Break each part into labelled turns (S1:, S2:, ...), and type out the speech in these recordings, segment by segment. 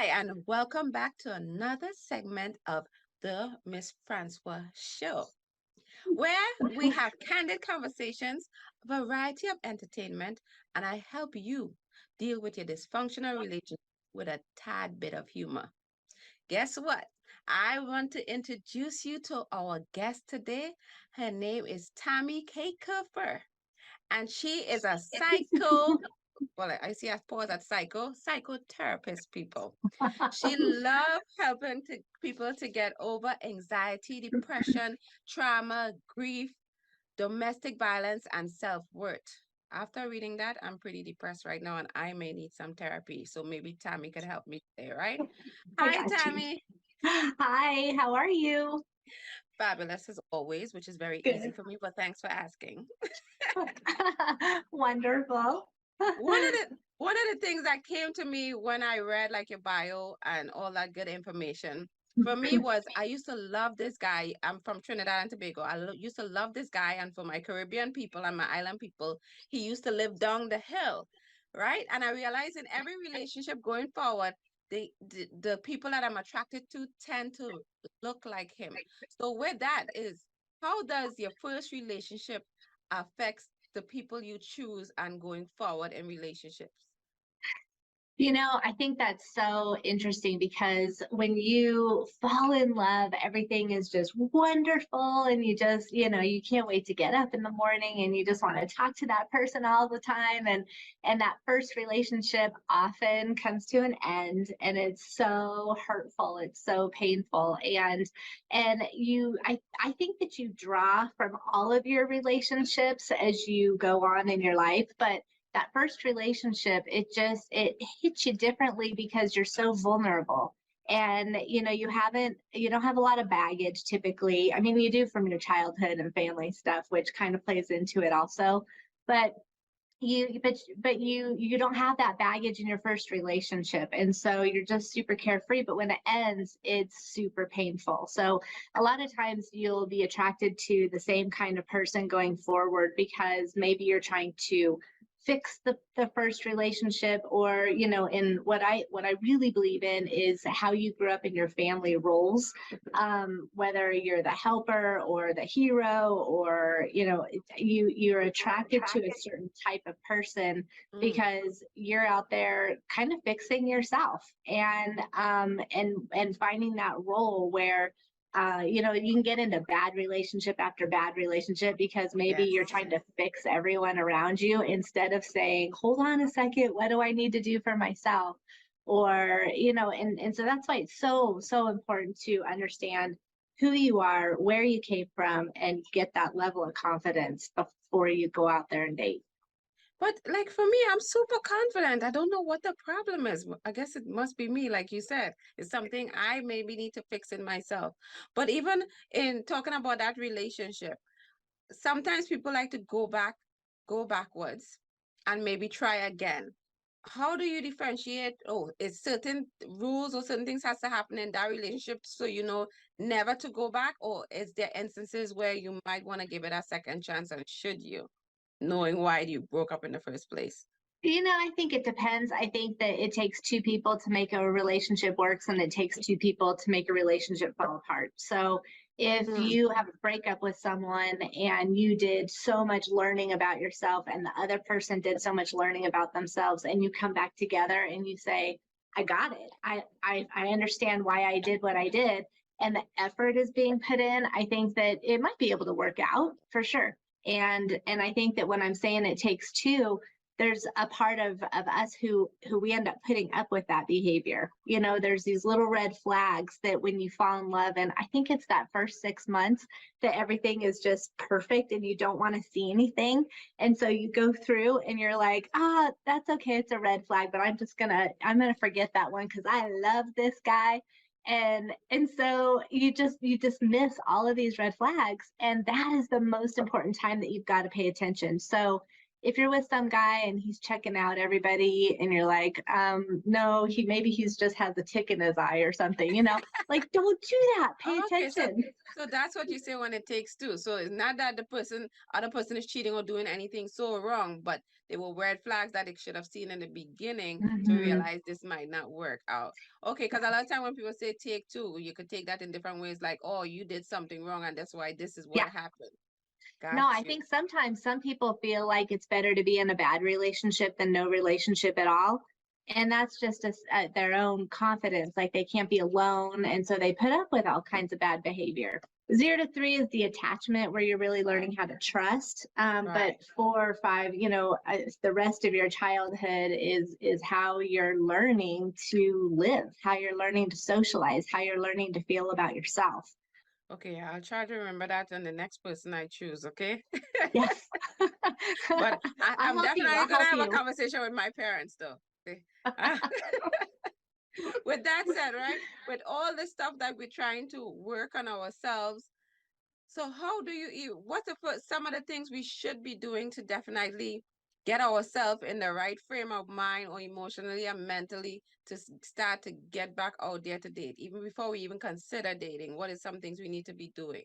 S1: and welcome back to another segment of the Miss Francois Show, where we have candid conversations, a variety of entertainment, and I help you deal with your dysfunctional relationship with a tad bit of humor. Guess what? I want to introduce you to our guest today. Her name is Tammy Kiekhaefer, and she is a well, I see I pause at psychotherapist people. She loves helping people to get over anxiety, depression, trauma, grief, domestic violence, and self-worth. After reading that, I'm pretty depressed right now and I may need some therapy. So maybe Tammy could help me today, right?
S2: I
S1: Hi,
S2: got you.
S1: Tammy.
S2: Hi, how are you?
S1: Fabulous as always, which is very easy
S2: Good.
S1: for me, but thanks for asking.
S2: Wonderful.
S1: One of the things that came to me when I read like your bio and all that good information for me was I used to love this guy. I'm from Trinidad and Tobago. Used to love this guy, and for my Caribbean people and my island people, he used to live down the hill, right? And I realized in every relationship going forward, the people that I'm attracted to tend to look like him. So with that is, how does your first relationship affects the people you choose and going forward in relationships?
S2: I think that's so interesting because when you fall in love, everything is just wonderful. And you can't wait to get up in the morning and you just want to talk to that person all the time. And that first relationship often comes to an end and it's so hurtful. It's so painful. I think that you draw from all of your relationships as you go on in your life, but that first relationship, it hits you differently because you're so vulnerable. And you don't have a lot of baggage typically. I mean, you do from your childhood and family stuff, which kind of plays into it also. But you don't have that baggage in your first relationship, and so you're just super carefree, but when it ends it's super painful. So a lot of times you'll be attracted to the same kind of person going forward because maybe you're trying to fix the first relationship, or in what I really believe in is how you grew up in your family roles, whether you're the helper or the hero, or you're attracted to a certain type of person
S1: Mm,
S2: because you're out there kind of fixing yourself, and finding that role where you can get into bad relationship after bad relationship because maybe
S1: yes.
S2: you're trying to fix everyone around you instead of saying, hold on a second, what do I need to do for myself? Or, and so that's why it's so, so important to understand who you are, where you came from, and get that level of confidence before you go out there and date.
S1: But like for me, I'm super confident. I don't know what the problem is. I guess it must be me, like you said. It's something I maybe need to fix in myself. But even in talking about that relationship, sometimes people like to go backwards and maybe try again. How do you differentiate? Oh, is certain rules or certain things has to happen in that relationship so you know never to go back? Or is there instances where you might want to give it a second chance, and should you, knowing why you broke up in the first place?
S2: I think it depends. I think that it takes two people to make a relationship works, and it takes two people to make a relationship fall apart. So if
S1: Mm,
S2: you have a breakup with someone and you did so much learning about yourself and the other person did so much learning about themselves, and you come back together and you say, I got it. I understand why I did what I did, and the effort is being put in, I think that it might be able to work out for sure. And I think that when I'm saying it takes two, there's a part of us who we end up putting up with that behavior. There's these little red flags that when you fall in love, and I think it's that first 6 months that everything is just perfect and you don't want to see anything. And so you go through and you're like, that's okay, it's a red flag, but I'm gonna forget that one because I love this guy. And so you just miss all of these red flags, and that is the most important time that you've got to pay attention. So if you're with some guy and he's checking out everybody and you're like, no, maybe he's just has a tick in his eye or something, like, don't do that. Pay
S1: Okay,
S2: attention.
S1: so that's what you say when it takes two. So it's not that other person is cheating or doing anything so wrong, but they were red flags that they should have seen in the beginning to
S2: Mhm.
S1: realize this might not work out. Okay, because a lot of time when people say take two, you could take that in different ways, like, oh, you did something wrong and that's why this is
S2: Yeah.
S1: what happened.
S2: No,
S1: Got
S2: I
S1: you.
S2: think sometimes some people feel like it's better to be in a bad relationship than no relationship at all. And that's just their own confidence. Like they can't be alone. And so they put up with all kinds of bad behavior. 0 to 3 is the attachment where you're really learning how to trust. But
S1: Right.
S2: 4 or 5, the rest of your childhood is how you're learning to live, how you're learning to socialize, how you're learning to feel about yourself.
S1: Okay, I'll try to remember that on the next person I choose, okay?
S2: Yes.
S1: But
S2: I'll
S1: I'm
S2: help you.
S1: definitely
S2: I'll
S1: gonna
S2: help
S1: have a
S2: you.
S1: conversation with my parents though. Okay? Ah, with that said, right? With all the stuff that we're trying to work on ourselves, so how do what's some of the things we should be doing to definitely get ourselves in the right frame of mind or emotionally and mentally to start to get back out there to date, even before we even consider dating? What is some things we need to be doing?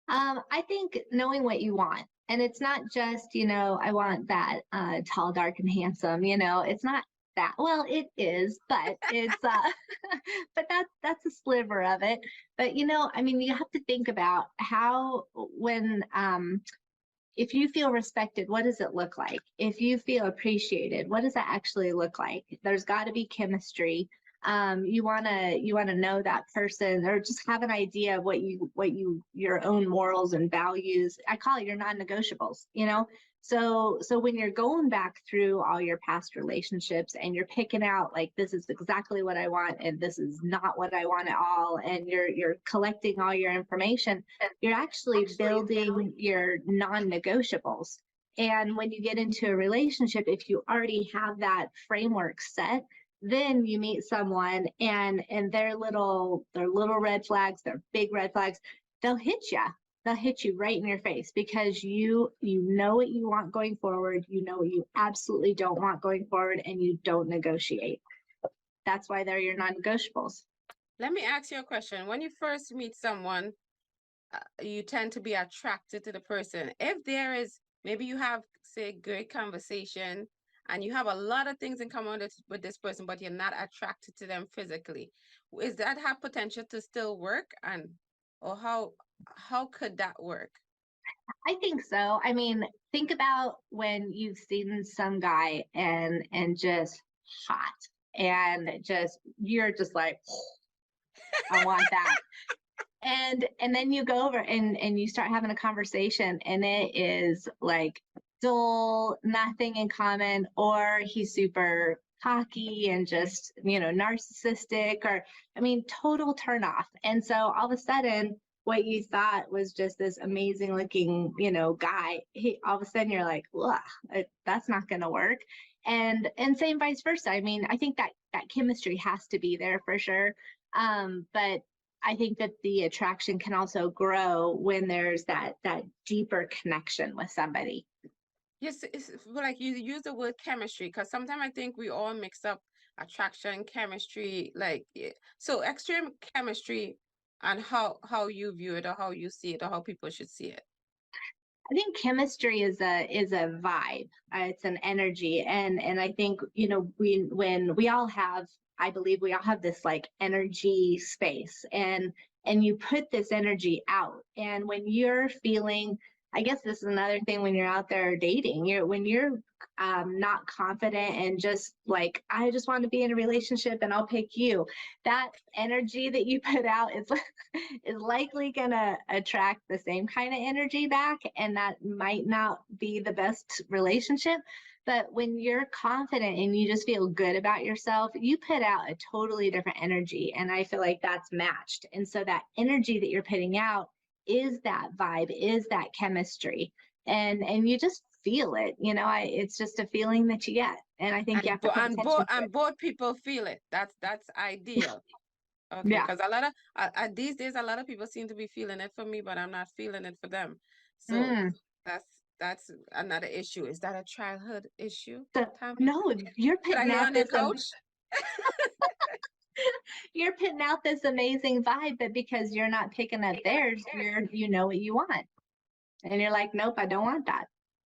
S2: I think knowing what you want, and it's not just, I want that tall, dark, and handsome. It's not that. Well, it is, but it's, but that's a sliver of it. But I mean, you have to think about how when if you feel respected, what does it look like? If you feel appreciated, what does that actually look like? There's got to be chemistry. You wanna know that person, or just have an idea of what you your own morals and values. I call it your non-negotiables. So when you're going back through all your past relationships and you're picking out like this is exactly what I want and this is not what I want at all, and you're collecting all your information, you're actually building your non-negotiables. And when you get into a relationship, if you already have that framework set, then you meet someone and their little red flags, their big red flags, they'll hit you. They'll hit you right in your face because you know what you want going forward, you know what you absolutely don't want going forward, and you don't negotiate. That's why they're your non-negotiables.
S1: Let me ask you a question. When you first meet someone, you tend to be attracted to the person. If there is, maybe you have, say, great conversation and you have a lot of things in common with this person, but you're not attracted to them physically, is that have potential to still work? And or how could that work?
S2: I think so. I mean, think about when you've seen some guy and just hot, and just you're just like, I want that. And then you go over and you start having a conversation, and it is like dull, nothing in common, or he's super cocky and just narcissistic, or I mean total turn off. And so all of a sudden what you thought was just this amazing looking guy, he all of a sudden you're like, "Ugh, that's not going to work." And same vice versa. I mean, I think that chemistry has to be there for sure. But I think that the attraction can also grow when there's that deeper connection with somebody.
S1: Yes, well, like you use the word chemistry because sometimes I think we all mix up attraction, chemistry, like so extreme chemistry and how you view it or how you see it or how people should see it.
S2: I think chemistry is a vibe. It's an energy, and I think when we all have, I believe we all have this like energy space, and you put this energy out, and when you're feeling, I guess this is another thing when you're out there dating, when you're not confident and just like, I just want to be in a relationship and I'll pick you, that energy that you put out is is likely going to attract the same kind of energy back, and that might not be the best relationship. But when you're confident and you just feel good about yourself, you put out a totally different energy, and I feel like that's matched. And so that energy that you're putting out is that vibe, is that chemistry, and you just feel it. It's just a feeling that you get, and I think you
S1: And
S2: have to pay attention to it.
S1: both people feel it. That's ideal. Okay,
S2: Yeah.
S1: because a lot of these days a lot of people seem to be feeling it for me, but I'm not feeling it for them. So
S2: Mm.
S1: that's that's another issue. Is that a childhood issue,
S2: So
S1: Tommy?
S2: no, you're
S1: Should I
S2: putting
S1: lay
S2: out
S1: on your
S2: this
S1: couch?
S2: you're putting out this amazing vibe, but because you're not picking up theirs, you know what you want. And you're like, nope, I don't want that.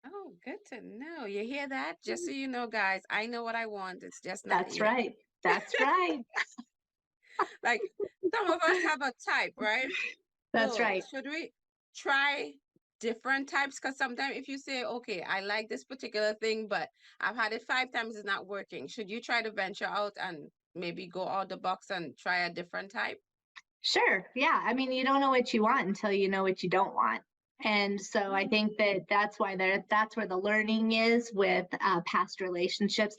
S1: Oh, good to know. You hear that? Just so you know, guys, I know what I want. It's just not
S2: That's
S1: yet.
S2: right. That's right.
S1: Like some of us have a type, right?
S2: That's
S1: So
S2: right.
S1: should we try different types? Because sometimes if you say, okay, I like this particular thing, but I've had it 5 times, it's not working. Should you try to venture out and maybe go out the box and try a different type?
S2: Sure. Yeah. I mean, you don't know what you want until you know what you don't want. And so I
S1: Mm.
S2: think that that's where the learning is with past relationships.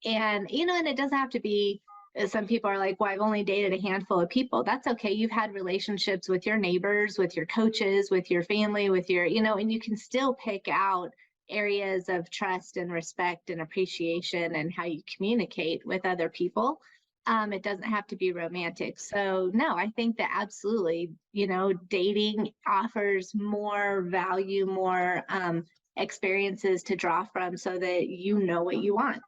S2: And, and it doesn't have to be, some people are like, well, I've only dated a handful of people. That's okay. You've had relationships with your neighbors, with your coaches, with your family, with your, and you can still pick out areas of trust and respect and appreciation and how you communicate with other people. It doesn't have to be romantic. So no, I think that absolutely, dating offers more value, more experiences to draw from so that you know what you want.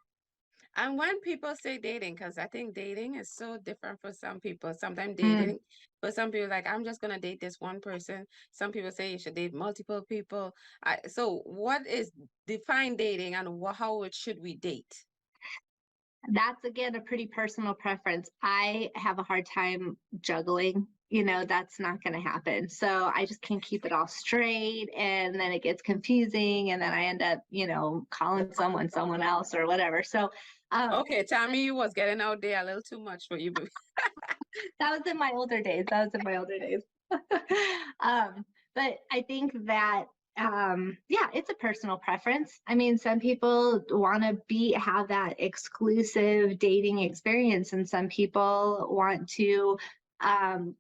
S1: And when people say dating, because I think dating is so different for some people. Sometimes
S2: Mm.
S1: dating, for some people, like, I'm just gonna date this one person. Some people say you should date multiple people. So what is define dating and how it should we date?
S2: That's again a pretty personal preference. I have a hard time juggling. That's not going to happen. So I just can't keep it all straight. And then it gets confusing. And then I end up, calling someone else or whatever. So um,
S1: Okay, Tommy, you was getting out there a little too much for you.
S2: that was in my older days. um, but I think that yeah, it's a personal preference. I mean, some people want to have that exclusive dating experience, and some people want to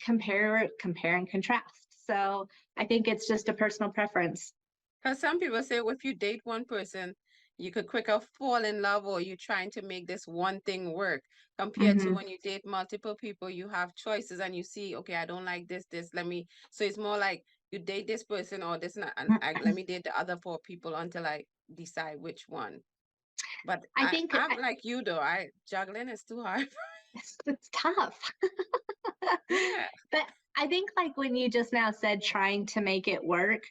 S2: compare and contrast. So I think it's just a personal preference.
S1: Because some people say, well, if you date one person, you could quicker fall in love, or you're trying to make this one thing work compared to
S2: Mm-hmm.
S1: when you date multiple people, you have choices and you see, okay, I don't like this, let me. So it's more like you date this person or this, not, and let me date the other 4 people until I decide which one. But
S2: I think
S1: I'm like you though. Juggling is too hard.
S2: it's tough.
S1: Yeah.
S2: But I think like when you just now said trying to make it work,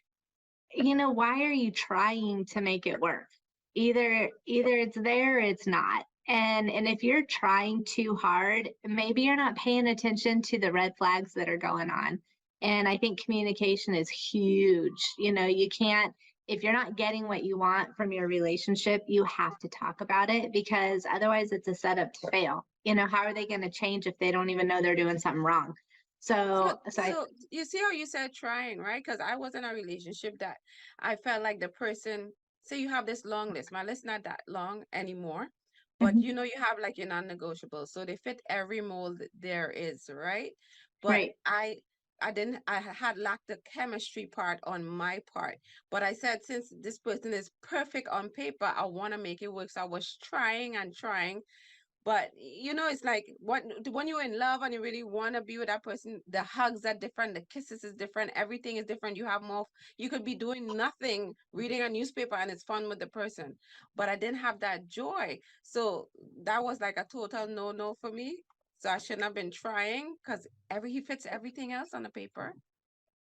S2: why are you trying to make it work? Either it's there or it's not. And if you're trying too hard, maybe you're not paying attention to the red flags that are going on. And I think communication is huge. You can't, if you're not getting what you want from your relationship, you have to talk about it, because otherwise it's a setup to fail. How are they going to change if they don't even know they're doing something wrong?
S1: So,
S2: So I,
S1: so you see how you said trying, right? Because I was in a relationship that I felt like the person, say you have this long list. My list not that long anymore, but
S2: Mhm.
S1: you have like your non-negotiables. So they fit every mold there is, right? But
S2: Right.
S1: I had lacked the chemistry part on my part. But I said, since this person is perfect on paper, I want to make it work. So I was trying and trying, but it's like when you're in love and you really want to be with that person, the hugs are different, the kisses is different, everything is different. You have more, you could be doing nothing, reading a newspaper, and it's fun with the person. But I didn't have that joy. So that was like a total no for me. So I shouldn't have been trying, because he fits everything else on the paper.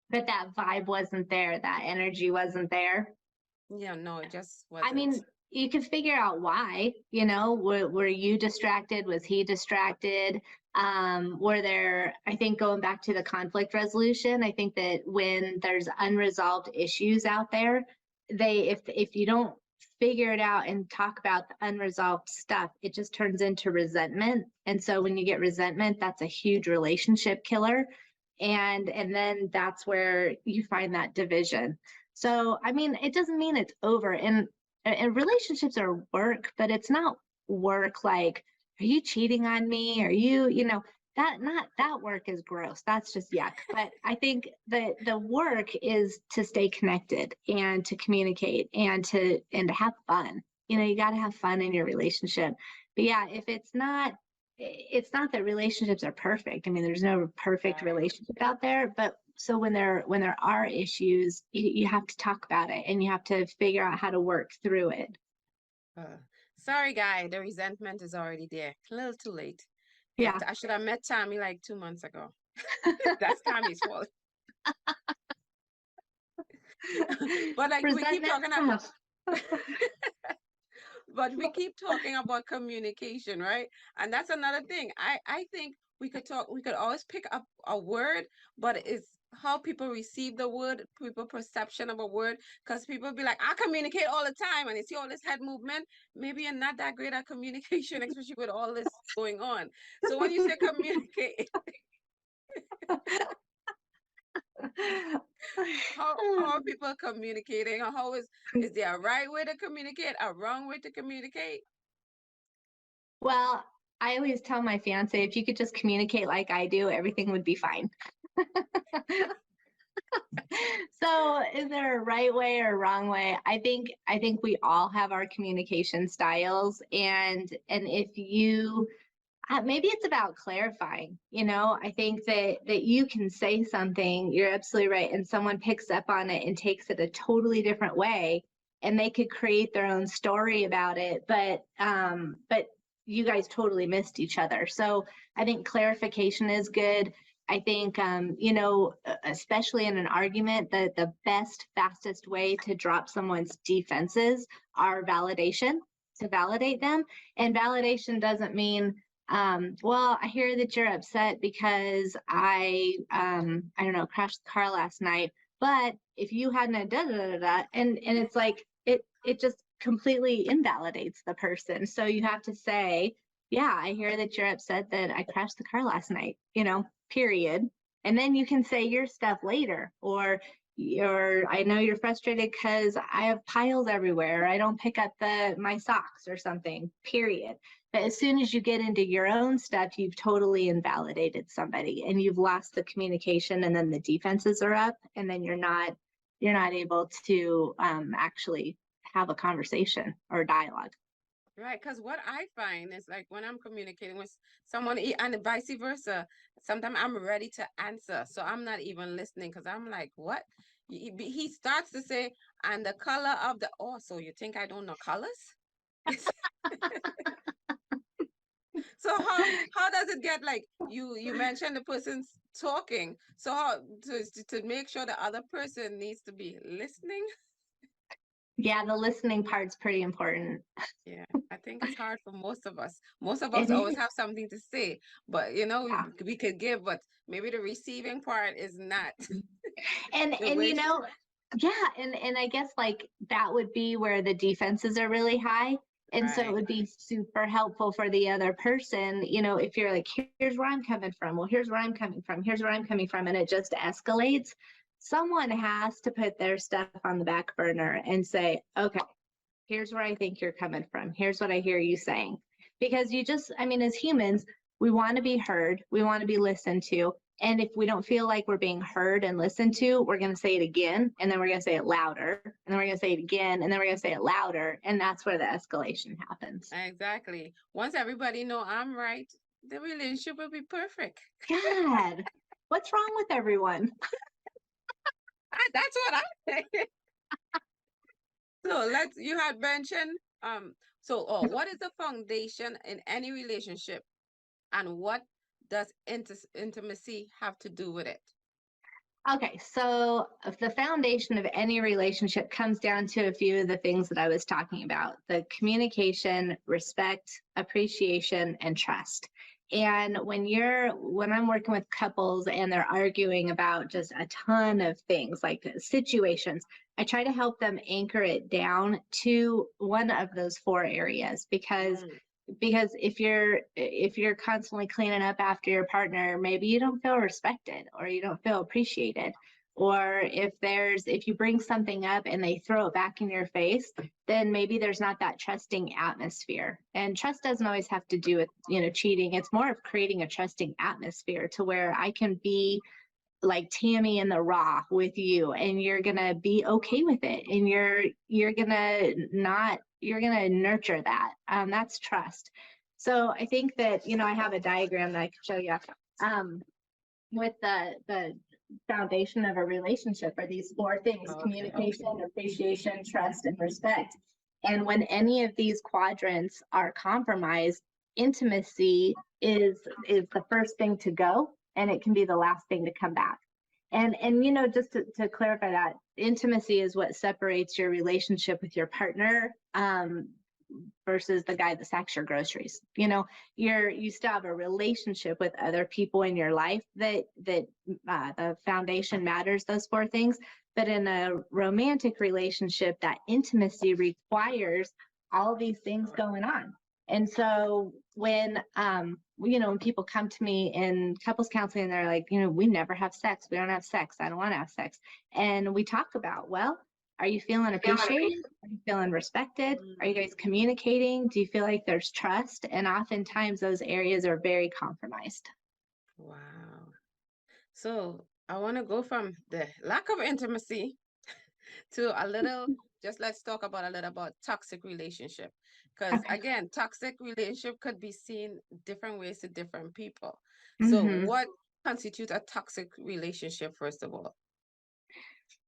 S2: But that vibe wasn't there, that energy wasn't there.
S1: Yeah, no, it just
S2: I
S1: wasn't.
S2: mean, you can figure out why. Were you distracted? Was he distracted? Were there, I think, going back to the conflict resolution, I think that when there's unresolved issues out there, if you don't figure it out and talk about the unresolved stuff, it just turns into resentment. And so when you get resentment, that's a huge relationship killer. And then that's where you find that division. So I mean, it doesn't mean it's over. And relationships are work, but it's not work like, are you cheating on me? Are you, that, not that work is gross. That's just yuck. But I think that the work is to stay connected and to communicate and to have fun. You got to have fun in your relationship. But yeah, if it's not that relationships are perfect. I mean, there's no perfect
S1: Right.
S2: relationship out there, but so when there are issues, you have to talk about it and you have to figure out how to work through it.
S1: Sorry, guy, the resentment is already there. A little too late.
S2: Yeah.
S1: I should have met Tommy like 2 months ago. That's Tommy's fault. But like we keep talking about, but we keep talking about communication, right? And that's another thing. I think we could always pick up a word, but it's how people receive the word, people perception of a word, because people be like, I communicate all the time, and you see all this head movement. Maybe you're not that great at communication, especially with all this going on. So when you say communicate, how are people communicating? Or how is there a right way to communicate, a wrong way to communicate?
S2: Well, I always tell my fiance, if you could just communicate like I do, everything would be fine. So is there a right way or a wrong way? I think we all have our communication styles, and if you maybe it's about clarifying. I think that you can say something, you're absolutely right, and someone picks up on it and takes it a totally different way, and they could create their own story about it, but you guys totally missed each other. So I think clarification is good. I think, especially in an argument, that the best, fastest way to drop someone's defenses are validation, to validate them. And validation doesn't mean, well, I hear that you're upset because I don't know, crashed the car last night, but if you hadn't da da da da, and it's like, it just completely invalidates the person. So you have to say, yeah, I hear that you're upset that I crashed the car last night, period. And then you can say your stuff later, or I know you're frustrated because I have piles everywhere. I don't pick up my socks or something, period. But as soon as you get into your own stuff, you've totally invalidated somebody and you've lost the communication, and then the defenses are up, and then you're not able to actually have a conversation or dialogue.
S1: Right, because what I find is like when I'm communicating with someone and vice versa, sometimes I'm ready to answer. So I'm not even listening because I'm like, what? He starts to say, and the color of so you think I don't know colors? So how does it get like you mentioned the person's talking. So how to make sure the other person needs to be listening?
S2: Yeah, the listening part's pretty important.
S1: Yeah, I think it's hard for most of us. Most of us always have something to say, but
S2: Yeah.
S1: we could give, but maybe the receiving part is not.
S2: And yeah, and I guess like that would be where the defenses are really high. And so it
S1: Right.
S2: would be super helpful for the other person, if you're like, here's where I'm coming from. Well, here's where I'm coming from. Here's where I'm coming from. And it just escalates. Someone has to put their stuff on the back burner and say, okay, here's where I think you're coming from. Here's what I hear you saying. Because as humans, we want to be heard. We want to be listened to. And if we don't feel like we're being heard and listened to, we're going to say it again, and then we're going to say it louder, and then we're going to say it again, and then we're going to say it louder. And that's where the escalation happens.
S1: Exactly. Once everybody know I'm right, the relationship will be perfect.
S2: God, what's wrong with everyone?
S1: That's what I think. So you had mentioned, what is the foundation in any relationship, and what does intimacy have to do with it?
S2: Okay, so the foundation of any relationship comes down to a few of the things that I was talking about: the communication, respect, appreciation, and trust. And when I'm working with couples and they're arguing about just a ton of things like situations, I try to help them anchor it down to one of those four areas, because if you're constantly cleaning up after your partner, maybe you don't feel respected or you don't feel appreciated. Or if you bring something up and they throw it back in your face, then maybe there's not that trusting atmosphere. And trust doesn't always have to do with cheating. It's more of creating a trusting atmosphere to where I can be like Tammy in the raw with you, and you're gonna be okay with it, and you're gonna nurture that. That's trust. So I think that I have a diagram that I can show you with foundation of a relationship are these 4 things:
S1: Okay.
S2: communication, appreciation, trust, and respect. And when any of these quadrants are compromised, intimacy is the first thing to go, and it can be the last thing to come back. And just to clarify that, intimacy is what separates your relationship with your partner versus the guy that sacks your groceries. You still have a relationship with other people in your life that the foundation matters, those 4 things. But in a romantic relationship, that intimacy requires all these things going on. And so when when people come to me in couples counseling, they're like, we never have sex. We don't have sex. I don't want to have sex. And we talk about, well, are you feeling appreciated? Are you feeling respected? Are you guys communicating? Do you feel like there's trust? And oftentimes those areas are very compromised.
S1: Wow. So I want to go from the lack of intimacy to a little, just let's talk about a little about toxic relationship. Because again, toxic relationship could be seen different ways to different people. So what constitutes a toxic relationship, first of all?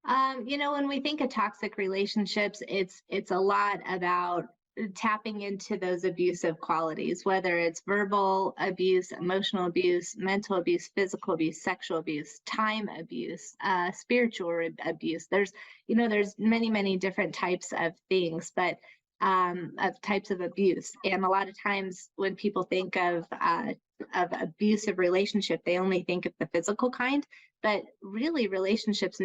S2: When we think of toxic relationships, it's a lot about tapping into those abusive qualities, whether it's verbal abuse, emotional abuse, mental abuse, physical abuse, sexual abuse, time abuse, spiritual abuse. There's many different types of things, but of types of abuse. And a lot of times when people think of abusive relationship, they only think of the physical kind, but really relationships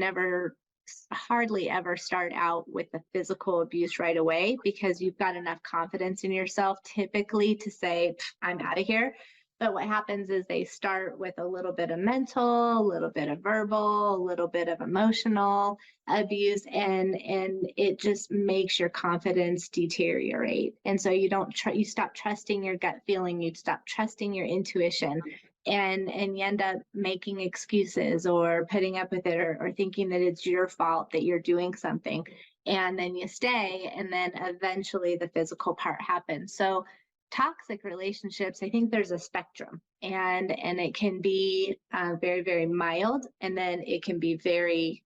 S2: hardly ever start out with the physical abuse right away, because you've got enough confidence in yourself typically to say, I'm out of here. But what happens is they start with a little bit of mental, a little bit of verbal, a little bit of emotional abuse, and it just makes your confidence deteriorate. And so you stop trusting your gut feeling, you stop trusting your intuition, and you end up making excuses or putting up with it, or thinking that it's your fault that you're doing something. And then you stay, and then eventually the physical part happens. So toxic relationships, I think there's a spectrum, and it can be very, very mild, and then it can be very,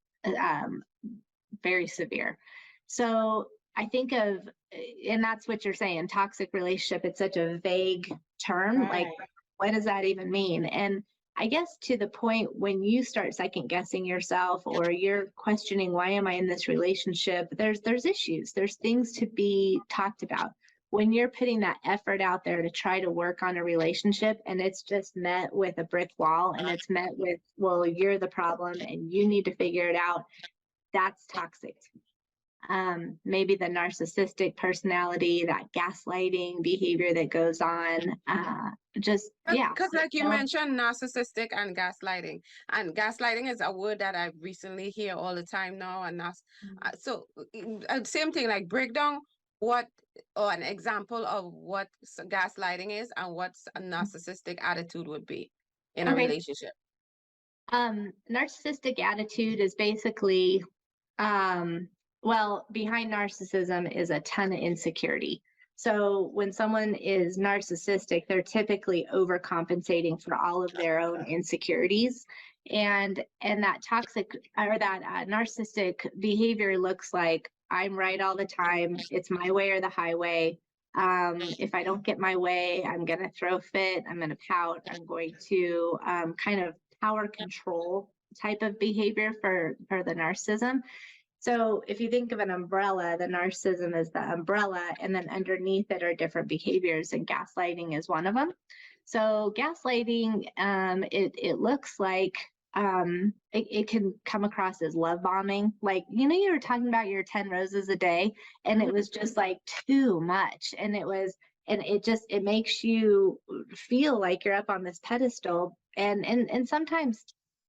S2: very severe. So I think of, and that's what you're saying, toxic relationship, it's such a vague term, like, what does that even mean? And I guess to the point when you start second guessing yourself, or you're questioning, why am I in this relationship? There's issues, there's things to be talked about. When you're putting that effort out there to try to work on a relationship, and it's just met with a brick wall, and it's met with, well, you're the problem and you need to figure it out, that's toxic. Maybe the narcissistic personality, that gaslighting behavior that goes on,
S1: Because like you mentioned, narcissistic and gaslighting is a word that I recently hear all the time now. And so same thing, like break down what, or an example of what gaslighting is and what a narcissistic attitude would be in a relationship.
S2: Narcissistic attitude is basically, behind narcissism is a ton of insecurity. So when someone is narcissistic, they're typically overcompensating for all of their own insecurities. And that toxic, or that narcissistic behavior looks like, I'm right all the time. It's my way or the highway. If I don't get my way, I'm going to throw a fit. I'm going to pout. I'm going to kind of power control type of behavior for the narcissism. So if you think of an umbrella, the narcissism is the umbrella, and then underneath it are different behaviors, and gaslighting is one of them. So gaslighting, it looks like, it can come across as love bombing. Like, you were talking about your 10 roses a day, and it was just like too much. And it makes you feel like you're up on this pedestal. And sometimes,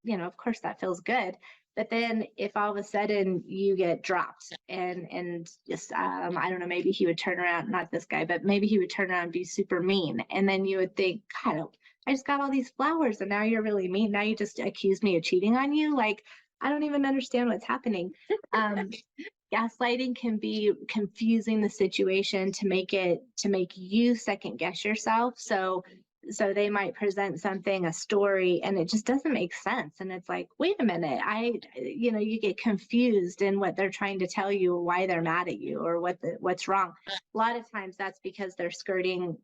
S2: of course that feels good. But then if all of a sudden you get dropped and just, I don't know, maybe he would turn around, not this guy, but maybe he would turn around and be super mean. And then you would think, God, I just got all these flowers and now you're really mean. Now you just accuse me of cheating on you. Like, I don't even understand what's happening. Gaslighting can be confusing the situation to make you second guess yourself. So So they might present something, a story, and it just doesn't make sense. And it's like, wait a minute, you get confused in what they're trying to tell you, or why they're mad at you, or what's wrong. A lot of times that's because they're skirting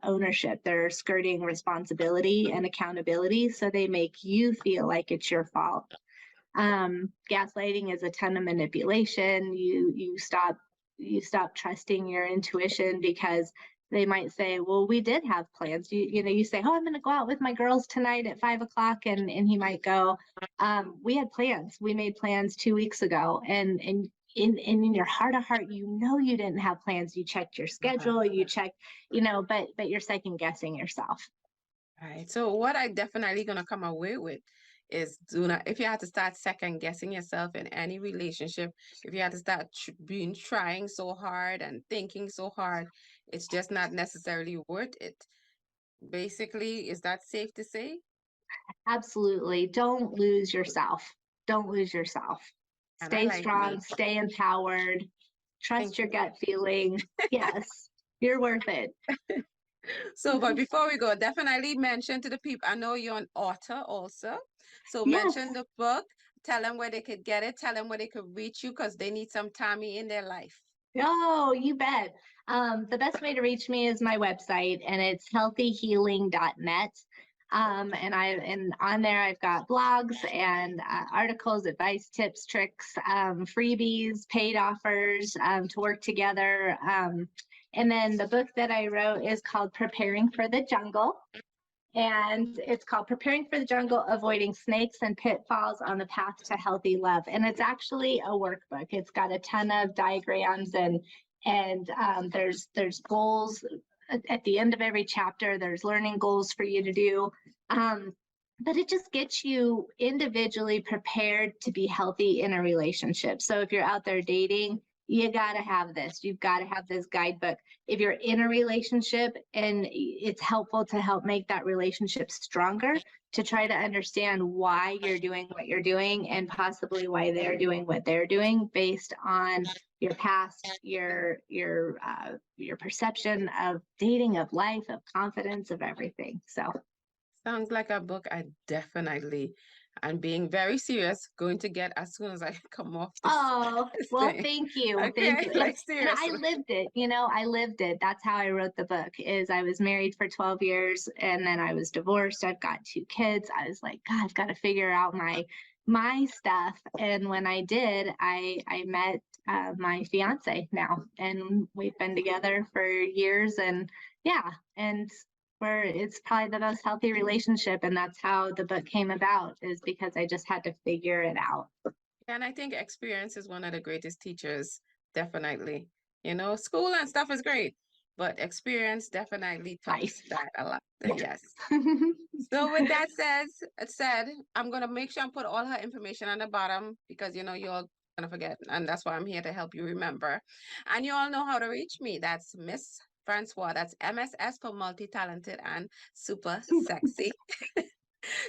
S2: ownership, they're skirting responsibility and accountability. So they make you feel like it's your fault. Gaslighting is a ton of manipulation. You stop trusting your intuition, because they might say, well, we did have plans. You say, oh, I'm going to go out with my girls tonight at 5 o'clock. And he might go, we had plans. We made plans 2 weeks ago. And in your heart of heart, you didn't have plans. You checked your schedule, you checked, but you're second guessing yourself.
S1: Right. So what I definitely gonna come away with is, do not, if you have to start second guessing yourself in any relationship, if you have to start trying so hard and thinking so hard, it's just not necessarily worth it. Basically, is that safe to say?
S2: Absolutely. Don't lose yourself. Don't lose yourself.
S1: And I
S2: Stay
S1: like
S2: strong,
S1: me.
S2: stay empowered, trust
S1: Thank
S2: your
S1: you.
S2: gut feeling. Yes, you're worth it.
S1: So, but before we go, definitely mention to the people. I know you're an author also. So
S2: Yes.
S1: mention the book, tell them where they could get it, tell them where they could reach you, because they need some Tommy in their life.
S2: Oh, you bet. The best way to reach me is my website, and it's healthyhealing.net. And on there I've got blogs and articles, advice, tips, tricks, freebies, paid offers to work together. And then the book that I wrote is called Preparing for the Jungle. And it's called Preparing for the Jungle, Avoiding Snakes and Pitfalls on the Path to Healthy Love. And it's actually a workbook. It's got a ton of diagrams, and there's goals at the end of every chapter. There's learning goals for you to do. But it just gets you individually prepared to be healthy in a relationship. So if you're out there dating, you got to have this. You've got to have this guidebook. If you're in a relationship, and it's helpful to help make that relationship stronger, to try to understand why you're doing what you're doing, and possibly why they're doing what they're doing, based on your past, your perception of dating, of life, of confidence, of everything. So
S1: Sounds like a book I definitely, and being very serious, going to get as soon as I come off this,
S2: oh,
S1: this
S2: well,
S1: thing.
S2: thank you. Thank
S1: Okay,
S2: you.
S1: like
S2: And I
S1: seriously.
S2: lived it, I lived it. That's how I wrote the book. Is I was married for 12 years, and then I was divorced. I've got 2 kids. I was like, God, I've got to figure out my stuff. And when I did, I met my fiance now, and we've been together for years. And yeah, and it's probably the most healthy relationship. And that's how the book came about, is because I just had to figure it out.
S1: And I think experience is one of the greatest teachers, definitely. School and stuff is great, but experience definitely tops
S2: Nice.
S1: that a lot. Yes. So with that said, I'm gonna make sure I put all her information on the bottom, because you're gonna forget, and that's why I'm here to help you remember. And you all know how to reach me. That's Mss Francois. That's MSS for multi-talented and super sexy.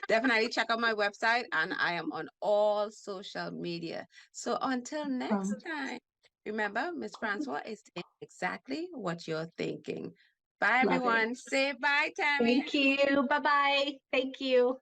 S1: Definitely check out my website, and I am on all social media. So until next time, remember, Mss Francois is saying exactly what you're thinking. Bye,
S2: Love it.
S1: everyone. Say bye, Tammy.
S2: Thank you. Bye-bye. Thank you.